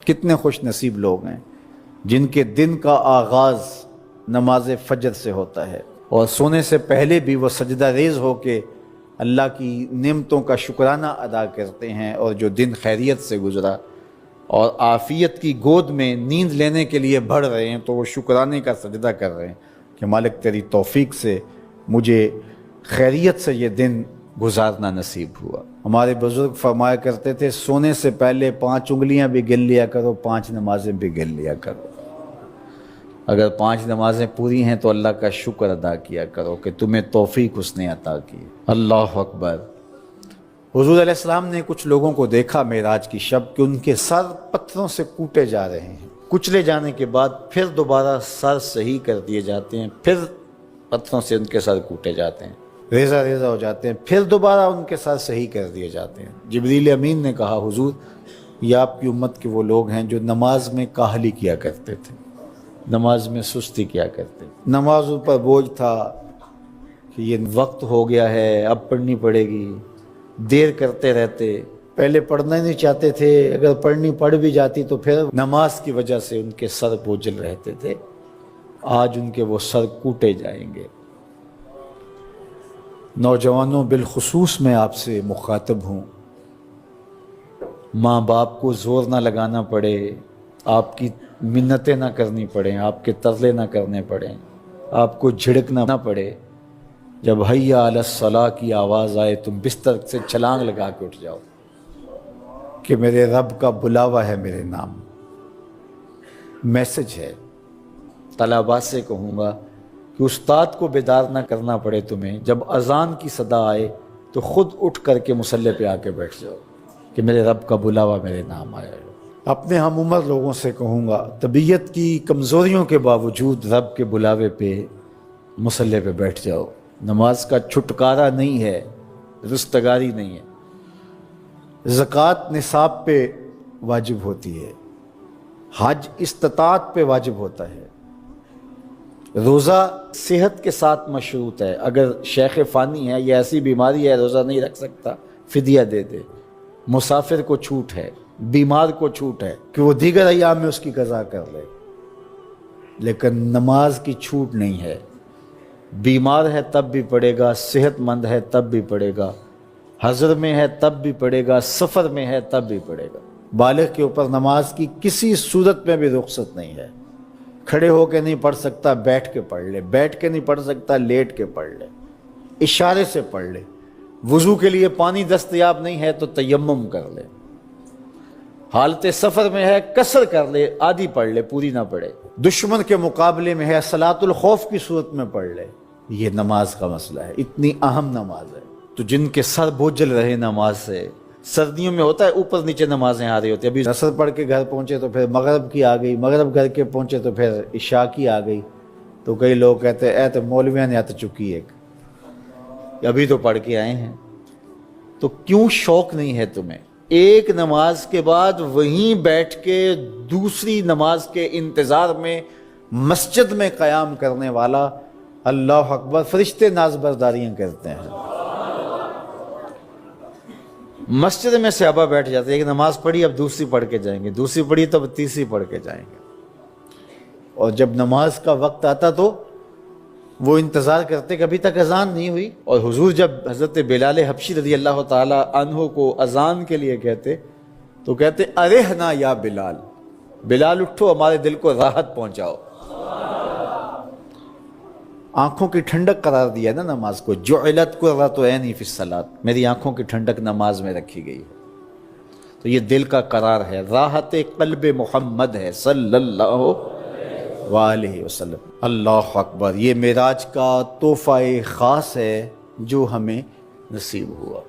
کتنے خوش نصیب لوگ ہیں جن کے دن کا آغاز نماز فجر سے ہوتا ہے اور سونے سے پہلے بھی وہ سجدہ ریز ہو کے اللہ کی نعمتوں کا شکرانہ ادا کرتے ہیں، اور جو دن خیریت سے گزرا اور عافیت کی گود میں نیند لینے کے لیے بڑھ رہے ہیں تو وہ شکرانے کا سجدہ کر رہے ہیں کہ مالک تیری توفیق سے مجھے خیریت سے یہ دن گزارنا نصیب ہوا۔ ہمارے بزرگ فرمایا کرتے تھے سونے سے پہلے 5 انگلیاں بھی گن لیا کرو، 5 نمازیں بھی گن لیا کرو۔ اگر 5 نمازیں پوری ہیں تو اللہ کا شکر ادا کیا کرو کہ تمہیں توفیق اس نے عطا کی۔ اللہ اکبر۔ حضور علیہ السلام نے کچھ لوگوں کو دیکھا معراج کی شب کہ ان کے سر پتھروں سے کوٹے جا رہے ہیں، کچلے جانے کے بعد پھر دوبارہ سر صحیح کر دیے جاتے ہیں، پھر پتھروں سے ان کے سر کوٹے جاتے ہیں، ریزہ ریزہ ہو جاتے ہیں، پھر دوبارہ ان کے سر صحیح کر دیے جاتے ہیں۔ جبریل امین نے کہا حضور یہ آپ کی امت کے وہ لوگ ہیں جو نماز میں کاہلی کیا کرتے تھے، نماز میں سستی کیا کرتے تھے، نمازوں پر بوجھ تھا کہ یہ وقت ہو گیا ہے اب پڑھنی پڑے گی، دیر کرتے رہتے، پہلے پڑھنا ہی نہیں چاہتے تھے، اگر پڑھنی پڑھ بھی جاتی تو پھر نماز کی وجہ سے ان کے سر بوجھل رہتے تھے، آج ان کے وہ سر کوٹے جائیں گے۔ نوجوانوں بالخصوص میں آپ سے مخاطب ہوں، ماں باپ کو زور نہ لگانا پڑے، آپ کی منتیں نہ کرنی پڑیں، آپ کے ترلے نہ کرنے پڑیں، آپ کو جھڑکنا نہ پڑے، جب حیا علی الصلاۃ کی آواز آئے تم بستر سے چھلانگ لگا کے اٹھ جاؤ کہ میرے رب کا بلاوا ہے میرے نام۔ میسج ہے، طلباء سے کہوں گا کہ استاد کو بیدار نہ کرنا پڑے تمہیں، جب اذان کی صدا آئے تو خود اٹھ کر کے مصلی پہ آ کے بیٹھ جاؤ کہ میرے رب کا بلاوا میرے نام آیا ہے۔ اپنے ہم عمر لوگوں سے کہوں گا طبیعت کی کمزوریوں کے باوجود رب کے بلاوے پہ مصلی پہ بیٹھ جاؤ۔ نماز کا چھٹکارا نہیں ہے، رستگاری نہیں ہے۔ زکوٰۃ نصاب پہ واجب ہوتی ہے، حج استطاعت پہ واجب ہوتا ہے، روزہ صحت کے ساتھ مشروط ہے، اگر شیخ فانی ہے یا ایسی بیماری ہے روزہ نہیں رکھ سکتا فدیہ دے دے۔ مسافر کو چھوٹ ہے، بیمار کو چھوٹ ہے کہ وہ دیگر ایام میں اس کی قضا کر لے، لیکن نماز کی چھوٹ نہیں ہے۔ بیمار ہے تب بھی پڑھے گا، صحت مند ہے تب بھی پڑھے گا، حضر میں ہے تب بھی پڑھے گا، سفر میں ہے تب بھی پڑھے گا۔ بالغ کے اوپر نماز کی کسی صورت میں بھی رخصت نہیں ہے۔ کھڑے ہو کے نہیں پڑھ سکتا بیٹھ کے پڑھ لے، بیٹھ کے نہیں پڑھ سکتا لیٹ کے پڑھ لے، اشارے سے پڑھ لے، وضو کے لیے پانی دستیاب نہیں ہے تو تیمم کر لے، حالت سفر میں ہے قصر کر لے، آدھی پڑھ لے پوری نہ پڑھے، دشمن کے مقابلے میں ہے صلاۃ الخوف کی صورت میں پڑھ لے۔ یہ نماز کا مسئلہ ہے، اتنی اہم نماز ہے۔ تو جن کے سر بوجھل رہے نماز سے، سردیوں میں ہوتا ہے اوپر نیچے نمازیں آ رہی ہوتی ہیں، ابھی عصر پڑھ کے گھر پہنچے تو پھر مغرب کی آ گئی، مغرب گھر کے پہنچے تو پھر عشاء کی آ گئی، تو کئی لوگ کہتے ہیں اے تو مولویاں نے آت چکی ایک، ابھی تو پڑھ کے آئے ہیں۔ تو کیوں شوق نہیں ہے تمہیں؟ ایک نماز کے بعد وہیں بیٹھ کے دوسری نماز کے انتظار میں مسجد میں قیام کرنے والا، اللہ اکبر، فرشتے ناز برداریاں کرتے ہیں۔ مسجد میں صحابہ بیٹھ جاتے ہیں، ایک نماز پڑھی اب دوسری پڑھ کے جائیں گے، دوسری پڑھی تو اب تیسری پڑھ کے جائیں گے، اور جب نماز کا وقت آتا تو وہ انتظار کرتے کہ ابھی تک اذان نہیں ہوئی۔ اور حضور جب حضرت بلال حبشی رضی اللہ تعالی عنہ کو اذان کے لیے کہتے تو کہتے ارحنا یا بلال، بلال اٹھو ہمارے دل کو راحت پہنچاؤ۔ آنکھوں کی ٹھنڈک قرار دیا نا نماز کو، جعلت قرۃ عینی فی الصلاۃ، میری آنکھوں کی ٹھنڈک نماز میں رکھی گئی ہے۔ تو یہ دل کا قرار ہے، راحت قلب محمد ہے صلی اللہ وآلہ وسلم۔ اللہ اکبر، یہ معراج کا تحفہ خاص ہے جو ہمیں نصیب ہوا۔